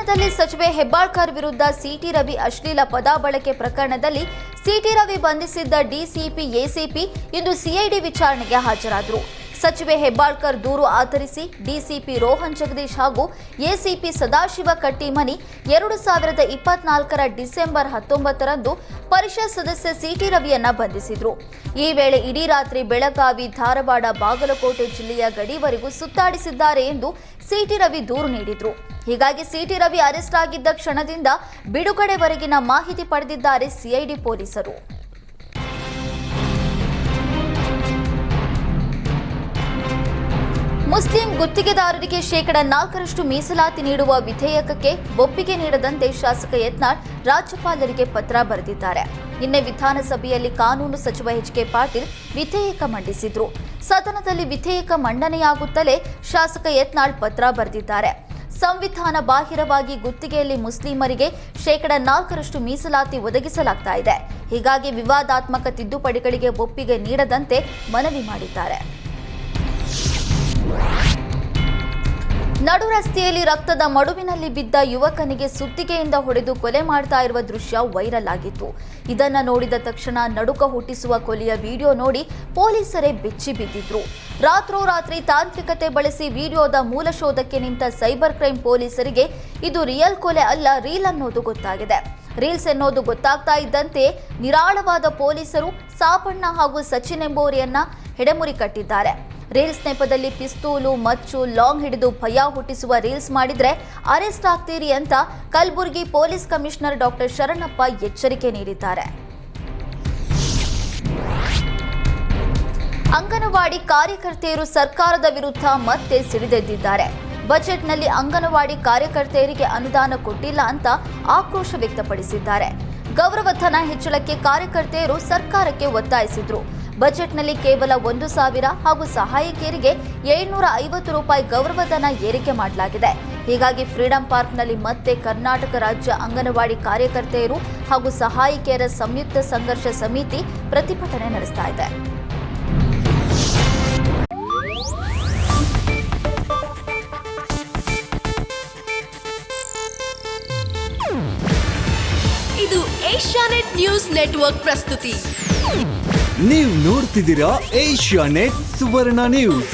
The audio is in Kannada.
ಸದನದಲ್ಲಿ ಸಚಿವೆ ಹೆಬ್ಬಾಳ್ಕರ್ ವಿರುದ್ಧ ಸಿಟಿ ರವಿ ಅಶ್ಲೀಲ ಪದ ಬಳಕೆ ಪ್ರಕರಣದಲ್ಲಿ ಸಿಟಿ ರವಿ ಬಂಧಿಸಿದ್ದ ಡಿಸಿಪಿ ಎಸಿಪಿ ಇಂದು ಸಿಐಡಿ ವಿಚಾರಣೆಗೆ ಹಾಜರಾದರು. ಸಚಿವೆ ಹೆಬ್ಬಾಳ್ಕರ್ ದೂರು ಆಧರಿಸಿ ಡಿಸಿಪಿ ರೋಹನ್ ಜಗದೀಶ್ ಹಾಗೂ ಎಸಿಪಿ ಸದಾಶಿವ ಕಟ್ಟಿಮನಿ 2024ರ ಡಿಸೆಂಬರ್ 19ರಂದು ಪರಿಷತ್ ಸದಸ್ಯ ಸಿಟಿ ರವಿಯನ್ನ ಬಂಧಿಸಿದ್ರು. ಈ ವೇಳೆ ಇಡೀ ರಾತ್ರಿ ಬೆಳಗಾವಿ, ಧಾರವಾಡ, ಬಾಗಲಕೋಟೆ ಜಿಲ್ಲೆಯ ಗಡಿವರೆಗೂ ಸುತ್ತಾಡಿಸಿದ್ದಾರೆ ಎಂದು ಸಿಟಿ ರವಿ ದೂರು ನೀಡಿದ್ರು. ಹೀಗಾಗಿ ಸಿಟಿ ರವಿ ಅರೆಸ್ಟ್ ಆಗಿದ್ದ ಕ್ಷಣದಿಂದ ಬಿಡುಗಡೆವರೆಗಿನ ಮಾಹಿತಿ ಪಡೆದಿದ್ದಾರೆ ಸಿಐಡಿ ಪೊಲೀಸರು. ಮುಸ್ಲಿಂ ಗುತ್ತಿಗೆದಾರರಿಗೆ ಶೇಕಡಾ 4ರಷ್ಟು ಮೀಸಲಾತಿ ನೀಡುವ ವಿಧೇಯಕಕ್ಕೆ ಒಪ್ಪಿಗೆ ನೀಡದಂತೆ ಶಾಸಕ ಯತ್ನಾಳ್ ರಾಜ್ಯಪಾಲರಿಗೆ ಪತ್ರ ಬರೆದಿದ್ದಾರೆ. ನಿನ್ನೆ ವಿಧಾನಸಭೆಯಲ್ಲಿ ಕಾನೂನು ಸಚಿವ ಎಚ್.ಕೆ. ಪಾಟೀಲ್ ವಿಧೇಯಕ ಮಂಡಿಸಿದ್ರು. ಸದನದಲ್ಲಿ ವಿಧೇಯಕ ಮಂಡನೆಯಾಗುತ್ತಲೇ ಶಾಸಕ ಯತ್ನಾಳ್ ಪತ್ರ ಬರೆದಿದ್ದಾರೆ. ಸಂವಿಧಾನ ಬಾಹಿರವಾಗಿ ಗುತ್ತಿಗೆಯಲ್ಲಿ ಮುಸ್ಲಿಮರಿಗೆ ಶೇಕಡಾ 4ರಷ್ಟು ಮೀಸಲಾತಿ ಒದಗಿಸಲಾಗ್ತಾ ಇದೆ. ಹೀಗಾಗಿ ವಿವಾದಾತ್ಮಕ ತಿದ್ದುಪಡಿಗಳಿಗೆ ಒಪ್ಪಿಗೆ ನೀಡದಂತೆ ಮನವಿ ಮಾಡಿದ್ದಾರೆ. ನಡು ರಸ್ತೆಯಲ್ಲಿ ರಕ್ತದ ಮಡುವಿನಲ್ಲಿ ಬಿದ್ದ ಯುವಕನಿಗೆ ಸುತ್ತಿಗೆಯಿಂದ ಹೊಡೆದು ಕೊಲೆ ಮಾಡ್ತಾ ಇರುವ ದೃಶ್ಯ ವೈರಲ್ ಆಗಿತ್ತು. ಇದನ್ನ ನೋಡಿದ ತಕ್ಷಣ ನಡುಕ ಹುಟ್ಟಿಸುವ ಕೊಲೆಯ ವಿಡಿಯೋ ನೋಡಿ ಪೊಲೀಸರೇ ಬೆಚ್ಚಿ ಬಿದ್ದಿದ್ರು. ರಾತ್ರೋರಾತ್ರಿ ತಾಂತ್ರಿಕತೆ ಬಳಸಿ ವಿಡಿಯೋದ ಮೂಲ ಶೋಧಕ್ಕೆ ನಿಂತ ಸೈಬರ್ ಕ್ರೈಂ ಪೊಲೀಸರಿಗೆ ಇದು ರಿಯಲ್ ಕೊಲೆ ಅಲ್ಲ, ರೀಲ್ ಅನ್ನೋದು ಗೊತ್ತಾಗಿದೆ. ರೀಲ್ಸ್ ಎನ್ನೋದು ಗೊತ್ತಾಗ್ತಾ ಇದ್ದಂತೆ ನಿರಾಳವಾದ ಪೊಲೀಸರು ಸಾಪಣ್ಣ ಹಾಗೂ ಸಚಿನ್ ಎಂಬುವರನ್ನ ಹೆಡೆಮುರಿ ಕಟ್ಟಿದ್ದಾರೆ. ರೀಲ್ಸ್ ನೆಪದಲ್ಲಿ ಪಿಸ್ತೂಲು, ಮಚ್ಚು, ಲಾಂಗ್ ಹಿಡಿದು ಭಯ ಹುಟ್ಟಿಸುವ ರೀಲ್ಸ್ ಮಾಡಿದ್ರೆ ಅರೆಸ್ಟ್ ಆಗ್ತೀರಿ ಅಂತ Kalaburagi police commissioner doctor Sharanappa ಎಚ್ಚರಿಕೆ ನೀಡಿದ್ದಾರೆ. ಅಂಗನವಾಡಿ ಕಾರ್ಯಕರ್ತೆಯರು ಸರ್ಕಾರದ ವಿರುದ್ಧ ಮತ್ತೆ ಸಿಡಿದೆದ್ದಿದ್ದಾರೆ. ಬಜೆಟ್ನಲ್ಲಿ ಅಂಗನವಾಡಿ ಕಾರ್ಯಕರ್ತೆಯರಿಗೆ ಅನುದಾನ ಕೊಟ್ಟಿಲ್ಲ ಅಂತ ಆಕ್ರೋಶ ವ್ಯಕ್ತಪಡಿಸಿದ್ದಾರೆ. ಗೌರವಧನ ಹೆಚ್ಚಳಕ್ಕೆ ಕಾರ್ಯಕರ್ತೆಯರು ಸರ್ಕಾರಕ್ಕೆ ಒತ್ತಾಯಿಸಿದ್ರು. ಬಜೆಟ್ನಲ್ಲಿ ಕೇವಲ 1,000 ಹಾಗೂ ಸಹಾಯಕಿಯರಿಗೆ 750 ರೂಪಾಯಿ ಗೌರವಧನ ಏರಿಕೆ ಮಾಡಲಾಗಿದೆ. ಹೀಗಾಗಿ ಫ್ರೀಡಂ ಪಾರ್ಕ್ನಲ್ಲಿ ಮತ್ತೆ ಕರ್ನಾಟಕ ರಾಜ್ಯ ಅಂಗನವಾಡಿ ಕಾರ್ಯಕರ್ತೆಯರು ಹಾಗೂ ಸಹಾಯಕಿಯರ ಸಂಯುಕ್ತ ಸಂಘರ್ಷ ಸಮಿತಿ ಪ್ರತಿಭಟನೆ ನಡೆಸ್ತಾ ಇದೆ. ಇದು ಏಷ್ಯಾನೆಟ್ ನ್ಯೂಸ್ ನೆಟ್ವರ್ಕ್ ಪ್ರಸ್ತುತಿ. ನೀವು ನೋಡ್ತಿದ್ದೀರಾ ಏಷ್ಯಾನೆಟ್ ಸುವರ್ಣ ನ್ಯೂಸ್.